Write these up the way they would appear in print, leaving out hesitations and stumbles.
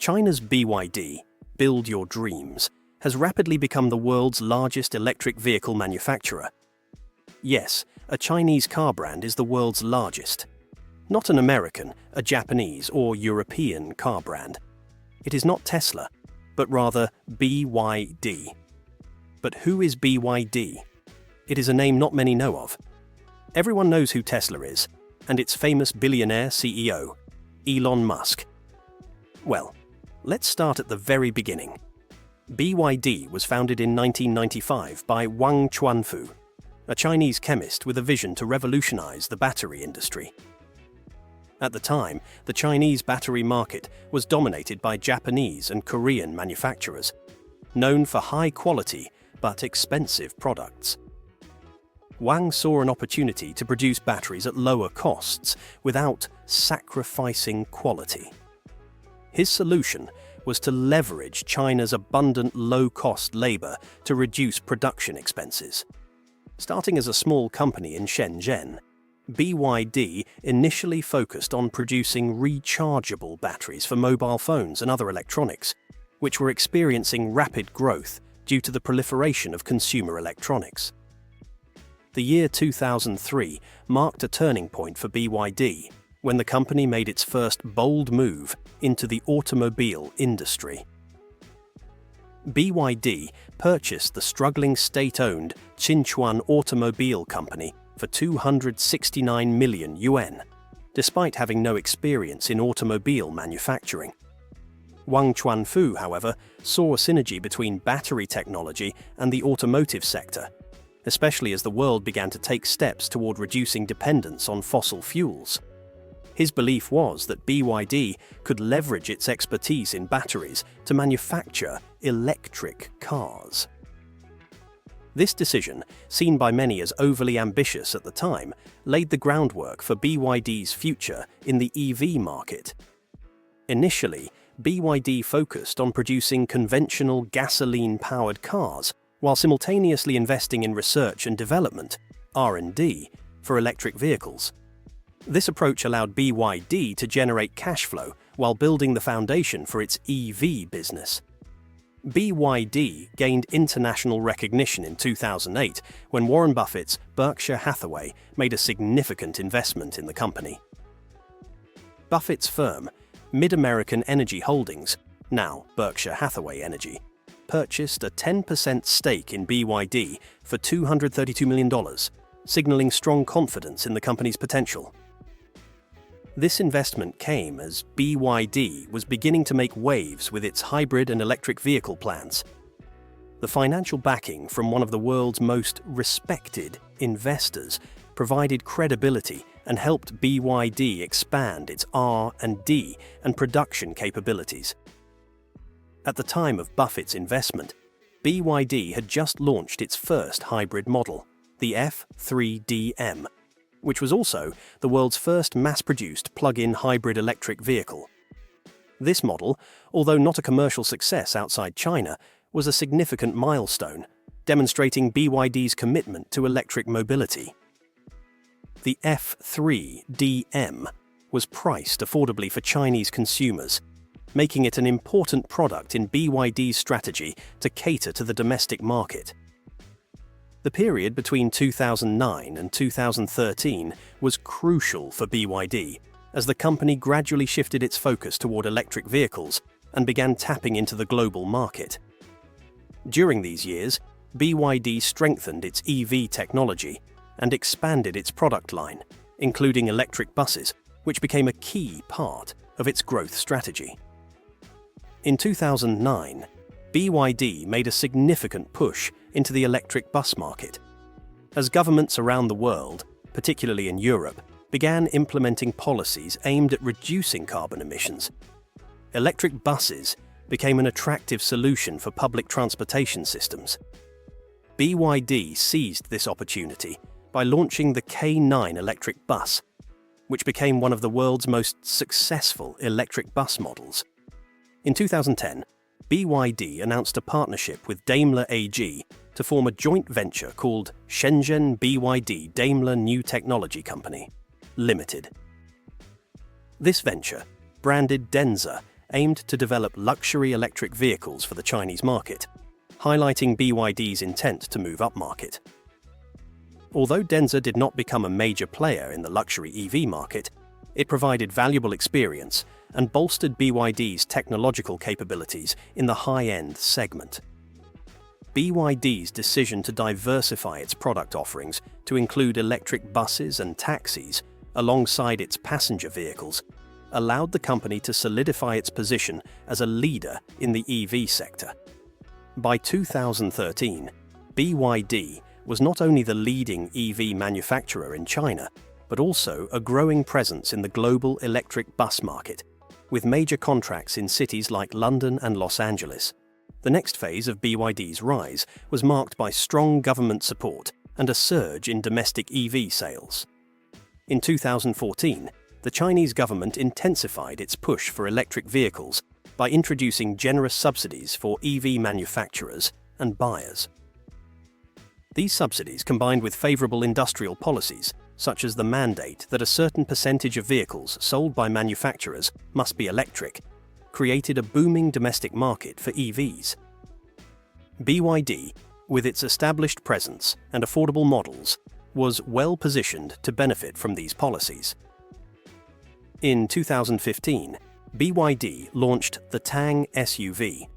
China's BYD, Build Your Dreams, has rapidly become the world's largest electric vehicle manufacturer. Yes, a Chinese car brand is the world's largest. Not an American, a Japanese, or European car brand. It is not Tesla, but rather BYD. But who is BYD? It is a name not many know of. Everyone knows who Tesla is, and its famous billionaire CEO, Elon Musk. Well, let's start at the very beginning. BYD was founded in 1995 by Wang Chuanfu, a Chinese chemist with a vision to revolutionize the battery industry. At the time, the Chinese battery market was dominated by Japanese and Korean manufacturers, known for high-quality but expensive products. Wang saw an opportunity to produce batteries at lower costs without sacrificing quality. His solution was to leverage China's abundant low-cost labor to reduce production expenses. Starting as a small company in Shenzhen, BYD initially focused on producing rechargeable batteries for mobile phones and other electronics, which were experiencing rapid growth due to the proliferation of consumer electronics. The year 2003 marked a turning point for BYD, when the company made its first bold move into the automobile industry. BYD purchased the struggling state-owned Qinchuan Automobile Company for 269 million yuan, despite having no experience in automobile manufacturing. Wang Chuanfu, however, saw a synergy between battery technology and the automotive sector, especially as the world began to take steps toward reducing dependence on fossil fuels. His belief was that BYD could leverage its expertise in batteries to manufacture electric cars. This decision, seen by many as overly ambitious at the time, laid the groundwork for BYD's future in the EV market. Initially, BYD focused on producing conventional gasoline-powered cars, while simultaneously investing in research and development, R&D, for electric vehicles. This approach allowed BYD to generate cash flow while building the foundation for its EV business. BYD gained international recognition in 2008 when Warren Buffett's Berkshire Hathaway made a significant investment in the company. Buffett's firm, Mid-American Energy Holdings, now Berkshire Hathaway Energy, purchased a 10% stake in BYD for $232 million, signaling strong confidence in the company's potential. This investment came as BYD was beginning to make waves with its hybrid and electric vehicle plans. The financial backing from one of the world's most respected investors provided credibility and helped BYD expand its R&D and production capabilities. At the time of Buffett's investment, BYD had just launched its first hybrid model, the F3DM, which was also the world's first mass-produced plug-in hybrid electric vehicle. This model, although not a commercial success outside China, was a significant milestone, demonstrating BYD's commitment to electric mobility. The F3DM was priced affordably for Chinese consumers, making it an important product in BYD's strategy to cater to the domestic market. The period between 2009 and 2013 was crucial for BYD, as the company gradually shifted its focus toward electric vehicles and began tapping into the global market. During these years, BYD strengthened its EV technology and expanded its product line, including electric buses, which became a key part of its growth strategy. In 2009, BYD made a significant push into the electric bus market. As governments around the world, particularly in Europe, began implementing policies aimed at reducing carbon emissions, electric buses became an attractive solution for public transportation systems. BYD seized this opportunity by launching the K9 electric bus, which became one of the world's most successful electric bus models. In 2010, BYD announced a partnership with Daimler AG to form a joint venture called Shenzhen BYD Daimler New Technology Company, Limited. This venture, branded Denza aimed to develop luxury electric vehicles for the Chinese market, highlighting BYD's intent to move upmarket. Although Denza did not become a major player in the luxury EV market, it provided valuable experience and bolstered BYD's technological capabilities in the high-end segment. BYD's decision to diversify its product offerings to include electric buses and taxis alongside its passenger vehicles allowed the company to solidify its position as a leader in the EV sector. By 2013, BYD was not only the leading EV manufacturer in China, but also a growing presence in the global electric bus market, with major contracts in cities like London and Los Angeles. The next phase of BYD's rise was marked by strong government support and a surge in domestic EV sales. In 2014, the Chinese government intensified its push for electric vehicles by introducing generous subsidies for EV manufacturers and buyers. These subsidies, combined with favorable industrial policies, such as the mandate that a certain percentage of vehicles sold by manufacturers must be electric, created a booming domestic market for EVs. BYD, with its established presence and affordable models, was well positioned to benefit from these policies. In 2015, BYD launched the Tang SUV,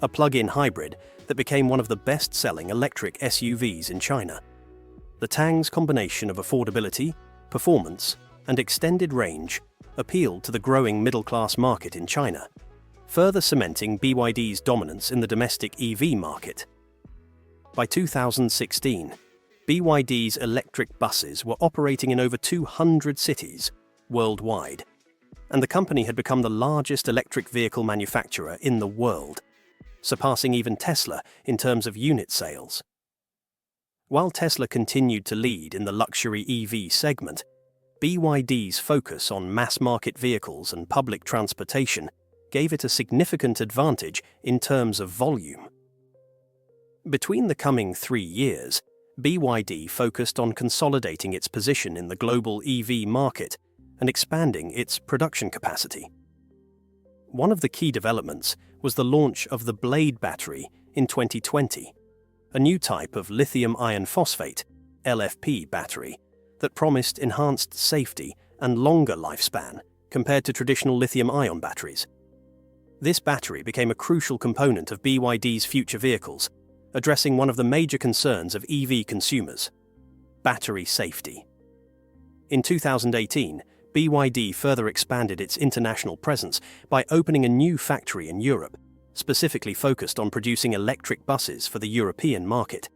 a plug-in hybrid that became one of the best-selling electric SUVs in China. The Tang's combination of affordability, performance, and extended range appealed to the growing middle-class market in China, further cementing BYD's dominance in the domestic EV market. By 2016, BYD's electric buses were operating in over 200 cities worldwide, and the company had become the largest electric vehicle manufacturer in the world, surpassing even Tesla in terms of unit sales. While Tesla continued to lead in the luxury EV segment, BYD's focus on mass-market vehicles and public transportation gave it a significant advantage in terms of volume. Between the coming 3 years, BYD focused on consolidating its position in the global EV market and expanding its production capacity. One of the key developments was the launch of the Blade battery in 2020, a new type of lithium iron phosphate (LFP) battery that promised enhanced safety and longer lifespan compared to traditional lithium-ion batteries. This battery became a crucial component of BYD's future vehicles, addressing one of the major concerns of EV consumers: battery safety. In 2018, BYD further expanded its international presence by opening a new factory in Europe, specifically focused on producing electric buses for the European market.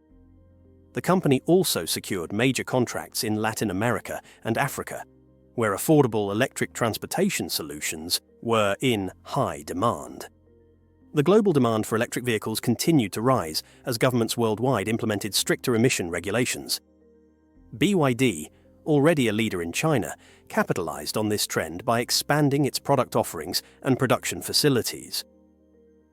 The company also secured major contracts in Latin America and Africa, where affordable electric transportation solutions were in high demand. The global demand for electric vehicles continued to rise as governments worldwide implemented stricter emission regulations. BYD, already a leader in China, capitalized on this trend by expanding its product offerings and production facilities.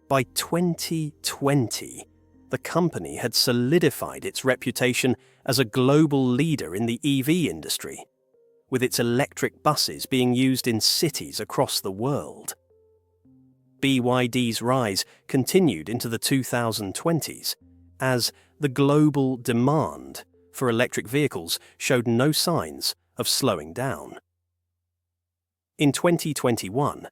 By 2020, the company had solidified its reputation as a global leader in the EV industry, with its electric buses being used in cities across the world. BYD's rise continued into the 2020s as the global demand for electric vehicles showed no signs of slowing down. In 2021,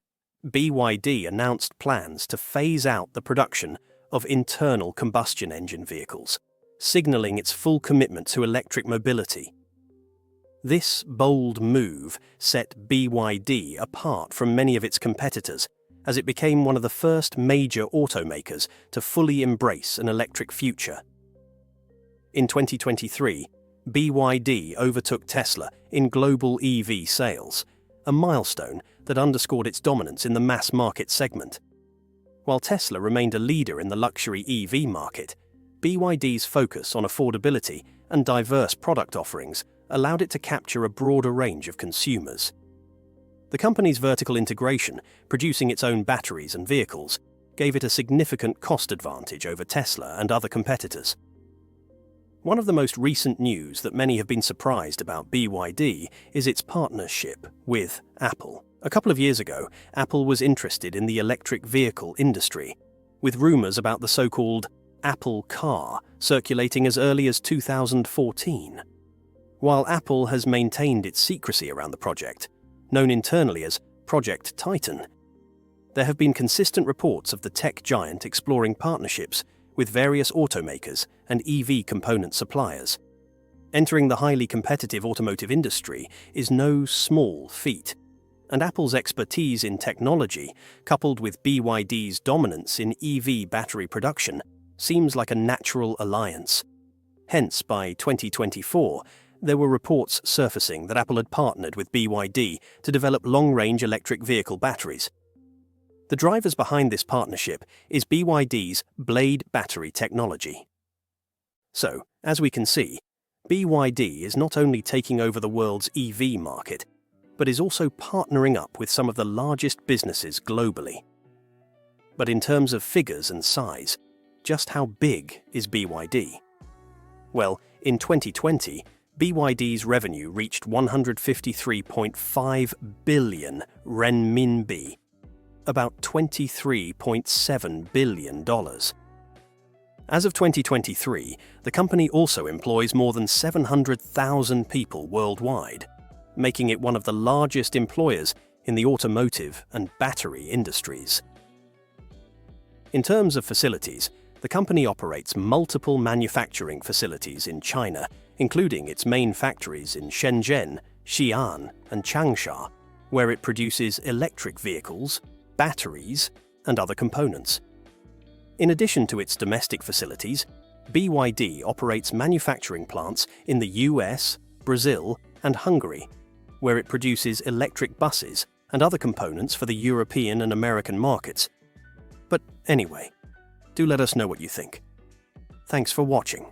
BYD announced plans to phase out the production of internal combustion engine vehicles, signaling its full commitment to electric mobility. This bold move set BYD apart from many of its competitors, as it became one of the first major automakers to fully embrace an electric future. In 2023, BYD overtook Tesla in global EV sales, a milestone that underscored its dominance in the mass market segment. While Tesla remained a leader in the luxury EV market, BYD's focus on affordability and diverse product offerings allowed it to capture a broader range of consumers. The company's vertical integration, producing its own batteries and vehicles, gave it a significant cost advantage over Tesla and other competitors. One of the most recent news that many have been surprised about BYD is its partnership with Apple, A couple of years ago, Apple was interested in the electric vehicle industry, with rumors about the so-called Apple Car circulating as early as 2014. While Apple has maintained its secrecy around the project, known internally as Project Titan, there have been consistent reports of the tech giant exploring partnerships with various automakers and EV component suppliers. Entering the highly competitive automotive industry is no small feat, and Apple's expertise in technology, coupled with BYD's dominance in EV battery production, seems like a natural alliance. Hence, by 2024, there were reports surfacing that Apple had partnered with BYD to develop long-range electric vehicle batteries. The drivers behind this partnership is BYD's Blade battery technology. So, as we can see, BYD is not only taking over the world's EV market, but is also partnering up with some of the largest businesses globally. But in terms of figures and size, just how big is BYD? Well, in 2020, BYD's revenue reached 153.5 billion renminbi, about $23.7 billion. As of 2023, the company also employs more than 700,000 people worldwide, making it one of the largest employers in the automotive and battery industries. In terms of facilities, the company operates multiple manufacturing facilities in China, including its main factories in Shenzhen, Xi'an, and Changsha, where it produces electric vehicles, batteries, and other components. In addition to its domestic facilities, BYD operates manufacturing plants in the US, Brazil, and Hungary, where it produces electric buses and other components for the European and American markets. But anyway, do let us know what you think. Thanks for watching.